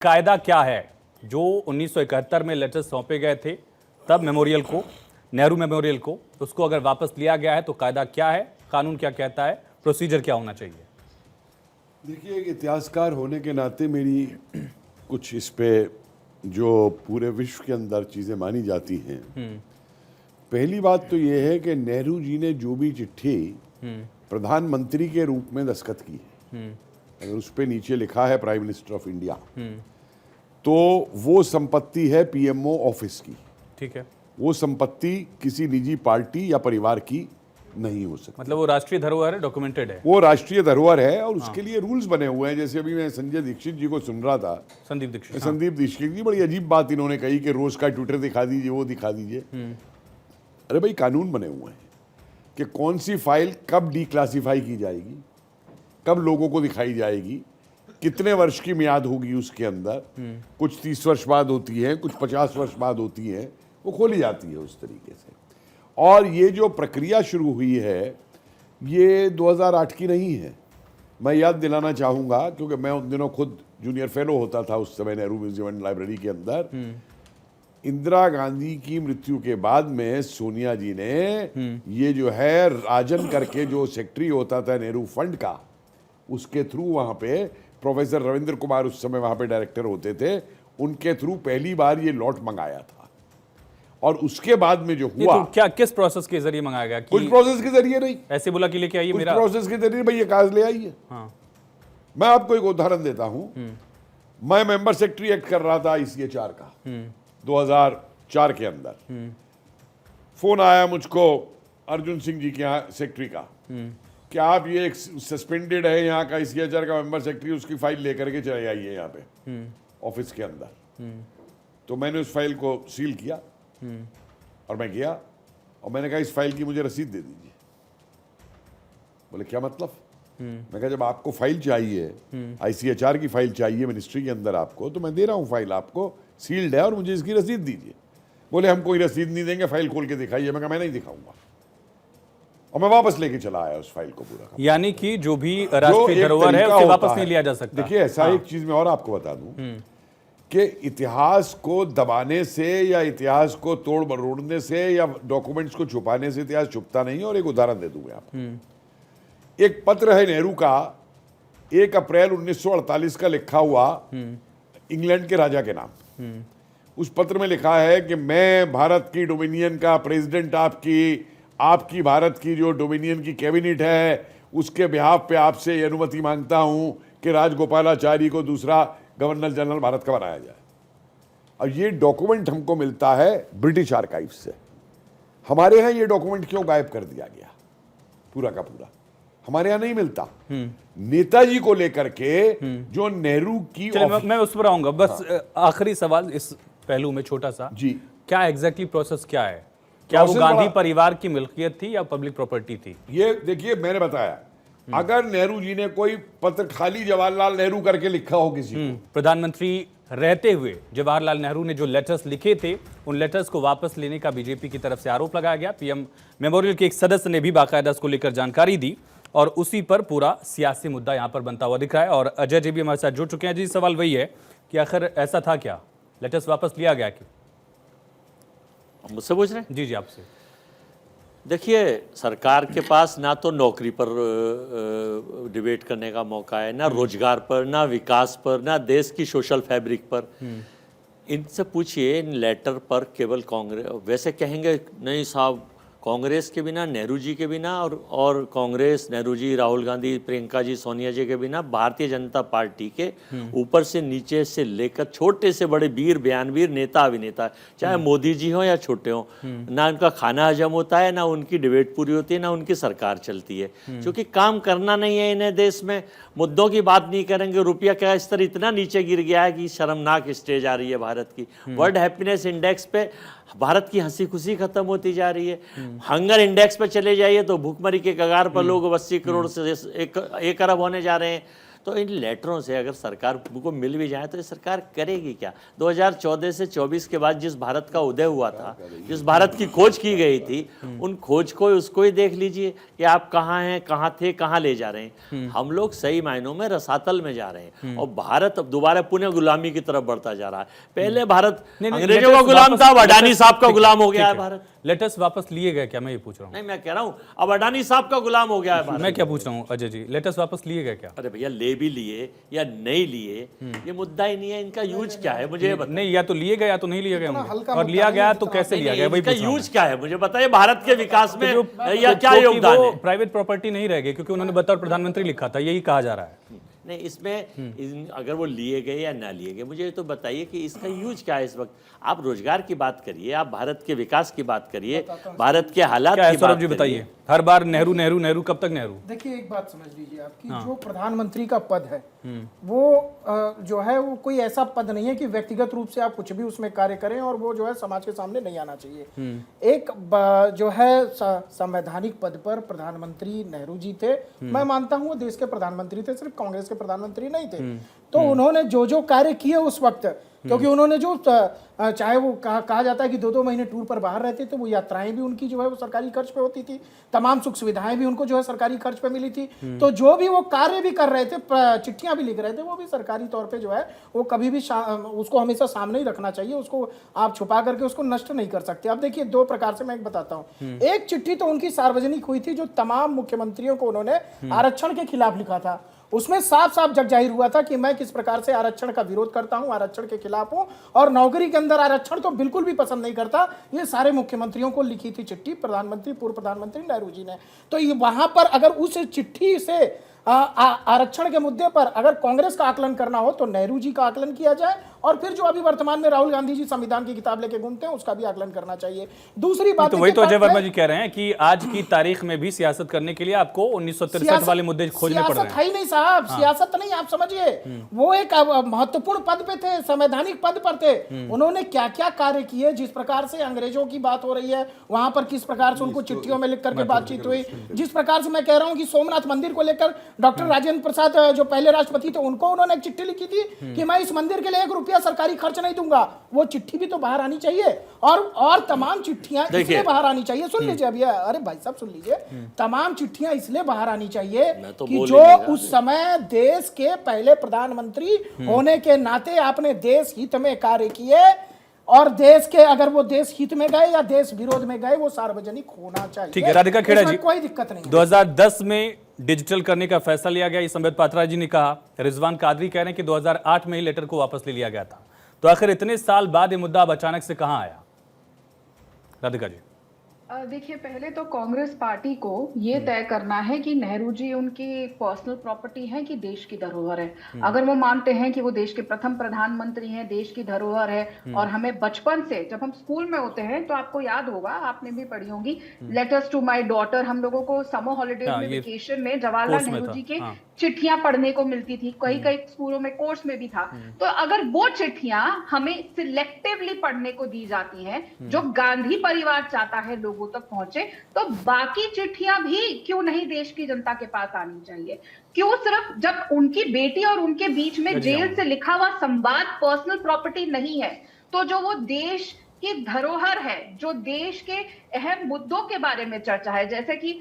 कायदा क्या है जो 1971 में लेटर सौंपे गए थे तब मेमोरियल को, नेहरू मेमोरियल को, उसको अगर वापस लिया गया है तो कायदा क्या है, कानून क्या कहता है, प्रोसीजर क्या होना चाहिए? देखिए, एक इतिहासकार होने के नाते मेरी कुछ इस पे जो पूरे विश्व के अंदर चीज़ें मानी जाती हैं। पहली बात तो ये है कि नेहरू जी ने जो भी चिट्ठी प्रधानमंत्री के रूप में दस्तखत की है, अगर उस पे नीचे लिखा है प्राइम मिनिस्टर ऑफ इंडिया, तो वो संपत्ति है पीएमओ ऑफिस की। ठीक है, वो संपत्ति किसी निजी पार्टी या परिवार की नहीं हो सकती। मतलब वो राष्ट्रीय धरोहर है, डॉक्यूमेंटेड है। वो राष्ट्रीय धरोहर है और उसके लिए रूल्स बने हुए हैं। जैसे अभी मैं संजय दीक्षित जी को सुन रहा था, संदीप दीक्षित, संदीप दीक्षित जी, बड़ी अजीब बात इन्होंने कही कि रोज का ट्विटर दिखा दीजिए, वो दिखा दीजिए। अरे भाई, कानून बने हुए हैं कि कौन सी फाइल कब डिक्लासिफाई की जाएगी, कब लोगों को दिखाई जाएगी, कितने वर्ष की मियाद होगी उसके अंदर। कुछ 30 वर्ष बाद होती है, कुछ 50 वर्ष बाद होती है, वो खोली जाती है उस तरीके से। और ये जो प्रक्रिया शुरू हुई है ये 2008 की नहीं है। मैं याद दिलाना चाहूँगा, क्योंकि मैं उन दिनों खुद जूनियर फेलो होता था उस समय नेहरू म्यूजियम एंड लाइब्रेरी के अंदर। इंदिरा गांधी की मृत्यु के बाद में सोनिया जी ने ये जो है राजन करके जो सेक्रेटरी होता था नेहरू फंड का, उसके थ्रू वहाँ पे प्रोफेसर रविंद्र कुमार उस समय वहाँ पे डायरेक्टर होते थे, उनके थ्रू पहली बार ये लॉट मंगाया था। और उसके बाद में जो हुआ, तो क्या किस प्रोसेस के जरिए मंगाया गया? कुछ प्रोसेस के जरिए नहीं, ऐसे बोला कि लेके आइए कुछ मेरा प्रोसेस के जरिए भैया कागज ले आइए। हाँ, मैं आपको एक उदाहरण देता हूं। मैं मेंबर सेक्रेटरी एक्ट कर रहा था ICHR का 2004 के अंदर। फोन आया मुझको अर्जुन सिंह जी के यहाँ सेक्रेटरी का, कि आप ये एक सस्पेंडेड है यहाँ का ICHR का मेंबर सेक्रेटरी, उसकी फाइल लेकर के चले आइए यहाँ पे ऑफिस के अंदर। तो मैंने उस फाइल को सील किया और मैं गया और मैंने कहा इस फाइल की मुझे रसीद दे दीजिए। बोले क्या मतलब? मैं कहा जब आपको फाइल चाहिए, ICHR की फाइल चाहिए मिनिस्ट्री के अंदर आपको, तो मैं दे रहा हूँ फाइल आपको, सील्ड है और मुझे इसकी रसीद दीजिए। बोले हम कोई रसीद नहीं देंगे, फाइल खोल के दिखाइए। मैं कहा मैं नहीं दिखाऊंगा, और मैं वापस लेके चला आया उस फाइल को पूरा। यानी कि जो भी राष्ट्रीय धरोहर है उसे वापस नहीं लिया जा सकता। देखिए, ऐसा एक चीज मैं और आपको बता दूं कि इतिहास को दबाने से या इतिहास को तोड़ मरोड़ने से या डॉक्यूमेंट्स को छुपाने से इतिहास छुपता नहीं है। और एक उदाहरण दे दूं मैं आपको। एक पत्र है नेहरू का, 1 अप्रैल 1948 का लिखा हुआ, इंग्लैंड के राजा के नाम। उस पत्र में लिखा है कि मैं भारत की डोमिनियन का प्रेसिडेंट, आपकी भारत की जो डोमिनियन की कैबिनेट है उसके बिहाफ पे आपसे ये अनुमति मांगता हूं कि राजगोपालाचारी को दूसरा गवर्नर जनरल भारत का बनाया जाए। और ये डॉक्यूमेंट हमको मिलता है ब्रिटिश आर्काइव से। हमारे यहाँ ये डॉक्यूमेंट क्यों गायब कर दिया गया पूरा का पूरा? हमारे यहाँ नहीं मिलता। नेताजी को लेकर के जो नेहरू की मैं उस पर आऊंगा, बस आखिरी सवाल इस पहलू में छोटा सा जी, क्या एग्जैक्टली प्रोसेस क्या है? क्या वो गांधी परिवार की मिल्कियत थी या पब्लिक प्रॉपर्टी थी? ये देखिए, मैंने बताया, अगर नेहरू जी ने कोई पत्र खाली जवाहरलाल नेहरू करके लिखा हो किसी को, प्रधानमंत्री रहते हुए जवाहरलाल नेहरू ने जो लेटर्स लिखे थे उन लेटर्स को वापस लेने का बीजेपी की तरफ से आरोप लगाया गया। पीएम मेमोरियल के एक सदस्य ने भी बाकायदा इसको लेकर जानकारी दी और उसी पर पूरा सियासी मुद्दा यहां पर बनता हुआ दिख रहा है। और अजय जी भी हमारे साथ जुड़ चुके हैं। जी, सवाल वही है कि आखिर ऐसा था क्या, लेटर्स वापस लिया गया क्यों? मुझसे पूछ रहे हैं? जी आपसे। देखिए, सरकार के पास ना तो नौकरी पर डिबेट करने का मौका है, ना रोजगार पर, ना विकास पर, ना देश की सोशल फैब्रिक पर। इनसे पूछिए, इन लेटर पर केवल कांग्रेस, वैसे कहेंगे नहीं साहब, कांग्रेस के बिना, नेहरू जी के बिना और कांग्रेस, नेहरू जी, राहुल गांधी, प्रियंका जी, सोनिया जी के बिना भारतीय जनता पार्टी के ऊपर से नीचे से लेकर छोटे से बड़े वीर बयानवीर नेता अभिनेता, चाहे मोदी जी हो या छोटे हो, ना उनका खाना हजम होता है, ना उनकी डिबेट पूरी होती है, ना उनकी सरकार चलती है। क्योंकि काम करना नहीं है इन्हें देश में, मुद्दों की बात नहीं करेंगे। रुपया का स्तर इतना नीचे गिर गया है कि शर्मनाक स्टेज आ रही है भारत की। वर्ल्ड हैप्पीनेस इंडेक्स पे भारत की हंसी खुशी खत्म होती जा रही है। हंगर इंडेक्स पे चले जाइए तो भूखमरी के कगार पर लोग 80 करोड़ से 1 अरब होने जा रहे हैं। तो इन लेटरों से अगर सरकार को मिल भी जाए तो ये सरकार करेगी क्या? 2014 से 24 के बाद जिस भारत का उदय हुआ था, जिस भारत की खोज की गई थी, उन खोज को उसको ही देख लीजिए कि आप कहाँ हैं, कहाँ थे, कहाँ ले जा रहे हैं। हम लोग सही मायनों में रसातल में जा रहे हैं और भारत अब दोबारा पुनः गुलामी की तरफ बढ़ता जा रहा है। पहले भारत अंग्रेजों का गुलाम था, अब अडानी साहब का गुलाम हो गया है भारत। लेटर्स वापस लिए गए क्या? मैं ये पूछ रहा हूँ। नहीं, मैं कह रहा हूँ अब अडानी साहब का गुलाम हो गया है भारत। मैं क्या पूछ रहा हूँ अजय जी, लेटर्स वापस लिए गए क्या? अरे भैया, ले भी लिए या नहीं लिए ये मुद्दा ही नहीं है। इनका यूज क्या है मुझे बताइए। नहीं, या तो लिए गए या तो नहीं लिए गए होंगे, और लिया गया तो कैसे लिया गया, वही इसका पूछ रहा हूँ। यूज क्या है मुझे बताइए, भारत के विकास में या क्या क्योंकि योगदान वो है? प्राइवेट प्रॉपर्टी नहीं रह गई, क्योंकि उन्होंने बतौर प्रधानमंत्री लिखा था, यही कहा जा रहा है। नहीं, इसमें अगर वो लिए गए या ना लिए गए, मुझे ये तो बताइए कि इसका यूज क्या है इस वक्त। आप रोजगार की बात करिए, आप भारत के विकास की बात करिए, भारत के हालात क्या है की सौरभ बात जी, करिए। बताइए। हर बार नेहरू नेहरू नेहरू, कब तक नेहरू? देखिए, एक बात समझ लीजिए, आपकी जो प्रधानमंत्री का पद है वो जो है वो कोई ऐसा पद नहीं है कि व्यक्तिगत रूप से आप कुछ भी उसमें कार्य करें और वो जो है समाज के सामने नहीं आना चाहिए। एक जो है संवैधानिक पद पर प्रधानमंत्री नेहरू जी थे। मैं मानता हूँ वो देश के प्रधानमंत्री थे, सिर्फ कांग्रेस के प्रधानमंत्री नहीं थे। तो उन्होंने जो जो कार्य किए उस वक्त, क्योंकि उन्होंने जो चाहे वो कहा जाता है कि 2-2 महीने टूर पर बाहर रहते थे, वो यात्राएं भी उनकी जो है वो सरकारी खर्च पे होती थी, तमाम सुख सुविधाएं भी उनको जो है सरकारी खर्च पे मिली थी। तो जो भी वो कार्य भी कर रहे थे, चिट्ठियां भी लिख रहे थे, वो भी सरकारी तौर पे जो है वो कभी भी उसको हमेशा सामने ही रखना चाहिए, उसको आप छुपा करके उसको नष्ट नहीं कर सकते। अब देखिए, 2 प्रकार से मैं एक बताता हूँ। एक चिट्ठी तो उनकी सार्वजनिक हुई थी, जो तमाम मुख्यमंत्रियों को उन्होंने आरक्षण के खिलाफ लिखा था। उसमें साफ साफ जग जाहिर हुआ था कि मैं किस प्रकार से आरक्षण का विरोध करता हूं, आरक्षण के खिलाफ हूं, और नौकरी के अंदर आरक्षण तो बिल्कुल भी पसंद नहीं करता। ये सारे मुख्यमंत्रियों को लिखी थी चिट्ठी प्रधानमंत्री, पूर्व प्रधानमंत्री नेहरू जी ने। तो ये वहां पर अगर उस चिट्ठी से आरक्षण के मुद्दे पर अगर कांग्रेस का आकलन करना हो तो नेहरू जी का आकलन किया जाए, और फिर जो अभी वर्तमान में राहुल गांधी जी संविधान की किताब लेके घूमते हैं उसका भी आकलन करना चाहिए। दूसरी बात तो वही तो अजय वर्मा जी कह रहे हैं कि आज की तारीख में भी सियासत करने के लिए आपको 1963 वाले मुद्दे खोजने पड़ रहे हैं। है ही नहीं साहब, सियासत नहीं, आप समझिए। वो एक महत्वपूर्ण पद पे थे, संवैधानिक पद पर थे। उन्होंने क्या क्या कार्य किए, जिस प्रकार से अंग्रेजों की बात हो रही है वहां पर किस प्रकार से उनको चिट्ठियों में लिख करके बातचीत हुई, जिस प्रकार से मैं कह रहा हूं कि सोमनाथ मंदिर को लेकर डॉक्टर राजेंद्र प्रसाद जो पहले राष्ट्रपति थे उनको उन्होंने एक चिट्ठी लिखी थी कि मैं इस मंदिर के लिए 1 रुपया सरकारी खर्च नहीं दूंगा। वो चिट्ठी भी तो बाहर आनी चाहिए, और तमाम चिट्ठियां इसलिए बाहर आनी चाहिए। सुन लीजिए अभी, अरे भाई साहब सुन लीजिए, तमाम चिट्ठियां इसलिए बाहर आनी चाहिए कि जो उस समय देश के पहले प्रधानमंत्री होने के नाते आपने देश हित में कार्य किए, और देश के अगर वो देश हित में गए या देश विरोध में गए वो सार्वजनिक होना चाहिए। ठीक है राधिका खेड़ा जी, कोई दिक्कत नहीं। 2010 में डिजिटल करने का फैसला लिया गया, ये संबित पात्रा जी ने कहा। रिजवान कादरी कह रहे हैं कि 2008 में ही लेटर को वापस ले लिया गया था। तो आखिर इतने साल बाद ये मुद्दा अब अचानक से कहां आया? राधिका जी, देखिए, पहले तो कांग्रेस पार्टी को ये तय करना है कि नेहरू जी उनकी पर्सनल प्रॉपर्टी है कि देश की धरोहर है। अगर वो मानते हैं कि वो देश के प्रथम प्रधानमंत्री हैं, देश की धरोहर है, और हमें बचपन से जब हम स्कूल में होते हैं तो आपको याद होगा, आपने भी पढ़ी होंगी, लेटर्स टू माय डॉटर, हम लोगों को समर हॉलीडेज में, वेकेशन में जवाहरलाल नेहरू जी के चिट्ठियां पढ़ने को मिलती थी। कई कई स्कूलों में कोर्स में भी था। तो अगर वो चिट्ठियां हमें सिलेक्टिवली पढ़ने को दी जाती हैं, जो गांधी परिवार चाहता है लोगों तक पहुंचे, तो बाकी चिट्ठियां भी क्यों नहीं देश की जनता के पास आनी चाहिए? क्यों सिर्फ जब उनकी बेटी और उनके बीच में जेल से लिखा हुआ संवाद पर्सनल प्रॉपर्टी नहीं है, तो जो वो देश की धरोहर है, जो देश के अहम मुद्दों के बारे में चर्चा है, जैसे कि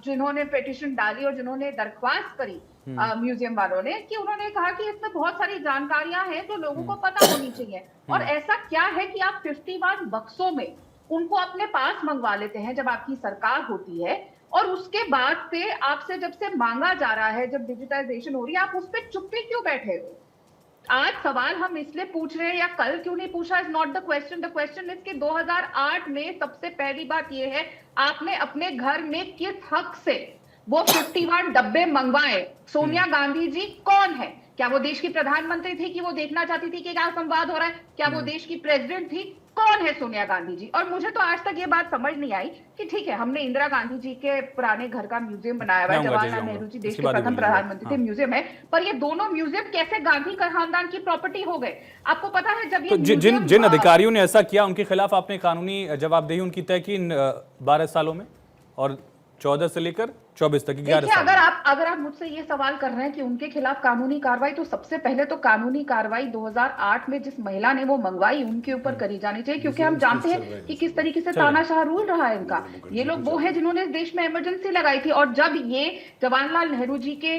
जिन्होंने पिटीशन डाली और जिन्होंने दरख्वास्त करी म्यूजियम वालों ने, कि उन्होंने कहा कि इसमें बहुत सारी जानकारियां हैं जो लोगों को पता होनी चाहिए। और ऐसा क्या है कि आप 51 बक्सों में उनको अपने पास मंगवा लेते हैं जब आपकी सरकार होती है, और उसके बाद से आपसे जब से मांगा जा रहा है, जब डिजिटाइजेशन हो रही है, आप उस पर चुप्पी क्यों बैठे हो? आज सवाल हम इसलिए पूछ रहे हैं या कल क्यों नहीं पूछा, is not the question. The question is कि 2008 में सबसे पहली बात यह है, आपने अपने घर में किस हक से वो 51 डब्बे मंगवाए? सोनिया गांधी जी कौन है? क्या वो देश की प्रधानमंत्री थी कि वो देखना चाहती थी कि क्या संवाद हो रहा है? क्या वो देश की प्रेसिडेंट थी? कौन है सोनिया गांधी जी? और मुझे तो आज तक ये बात समझ नहीं आई कि ठीक है, हमने इंदिरा गांधी जी के पुराने घर का म्यूजियम बनाया हुआ है, जवाहरलाल नेहरू जी देश के प्रथम प्रधानमंत्री थे, म्यूजियम है, पर ये दोनों म्यूजियम कैसे गांधी खानदान की प्रॉपर्टी हो गए? आपको पता है जब ये जिन अधिकारियों ने ऐसा किया उनके खिलाफ आपने कानूनी जवाबदेही उनकी तय की 12 सालों में, और 14 से लेकर 24 तक 11 देखिए, साल। अगर आप मुझसे ये सवाल कर रहे हैं कि उनके खिलाफ कानूनी कार्रवाई, तो सबसे पहले तो कानूनी कार्रवाई 2008 में जिस महिला ने वो मंगवाई उनके ऊपर करी जानी चाहिए, क्योंकि हम जानते हैं कि किस तरीके से तानाशाह रूल रहा है इनका। ये लोग वो है जिन्होंने इस देश में इमरजेंसी लगाई थी, और जब ये जवाहरलाल नेहरू जी के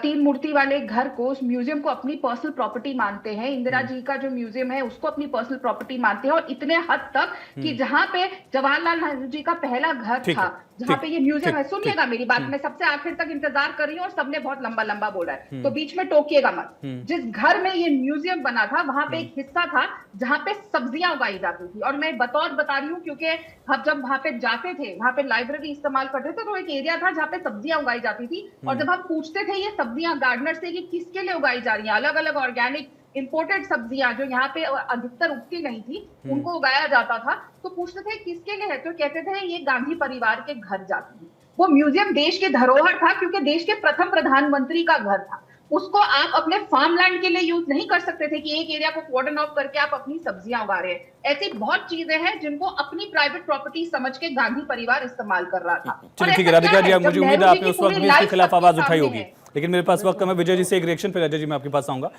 3 मूर्ति वाले घर को, उस म्यूजियम को अपनी पर्सनल प्रॉपर्टी मानते हैं, इंदिरा जी का जो म्यूजियम है उसको अपनी पर्सनल प्रॉपर्टी मानते हैं, और इतने हद तक कि जहां पे जवाहरलाल नेहरू जी का पहला घर ठीक है, था, जहां पे ये म्यूजियम है, ठीक, सुनिएगा मेरी बात, मैं सबसे आखिर तक इंतजार कर रही हूँ और सबने बहुत लंबा लंबा बोला है, तो बीच में टोकिएगा मत। जिस घर में ये म्यूजियम बना था वहां पे एक हिस्सा था जहां पे सब्जियां उगाई जाती थी, और मैं बता रही हूँ क्योंकि हम जब वहां पे जाते थे, वहां पे लाइब्रेरी इस्तेमाल करते थे, तो एक एरिया था जहाँ पे सब्जियां उगाई जाती थी, और जब हम पूछते थे ये सब्जियां गार्डनर से कि किसके लिए उगाई जा रही है, अलग अलग ऑर्गेनिक इंपोर्टेड सब्जियां जो यहाँ पे अधिकतर उगती नहीं थी उनको उगाया जाता था, तो पूछते थे किसके लिए है, तो कहते थे ये गांधी परिवार के घर जाती है। वो म्यूजियम देश की धरोहर था, क्योंकि देश के प्रथम प्रधानमंत्री का घर था। उसको आप अपने फार्म लैंड के लिए यूज नहीं कर सकते थे कि एक एरिया को कॉर्डन ऑफ करके आप अपनी सब्जियां उगा रहे हैं। ऐसी बहुत चीजें हैं जिनको अपनी प्राइवेट प्रॉपर्टी समझ के गांधी परिवार इस्तेमाल कर रहा था। चलिए ठीक है राधिका जी, मुझे उम्मीद है आपने उस वक्त भी इसके खिलाफ आवाज उठाई होगी, लेकिन मेरे पास वक्त कम है। विजय जी से एक रिएक्शन, फिर अजय जी मैं आपके पास आऊंगा।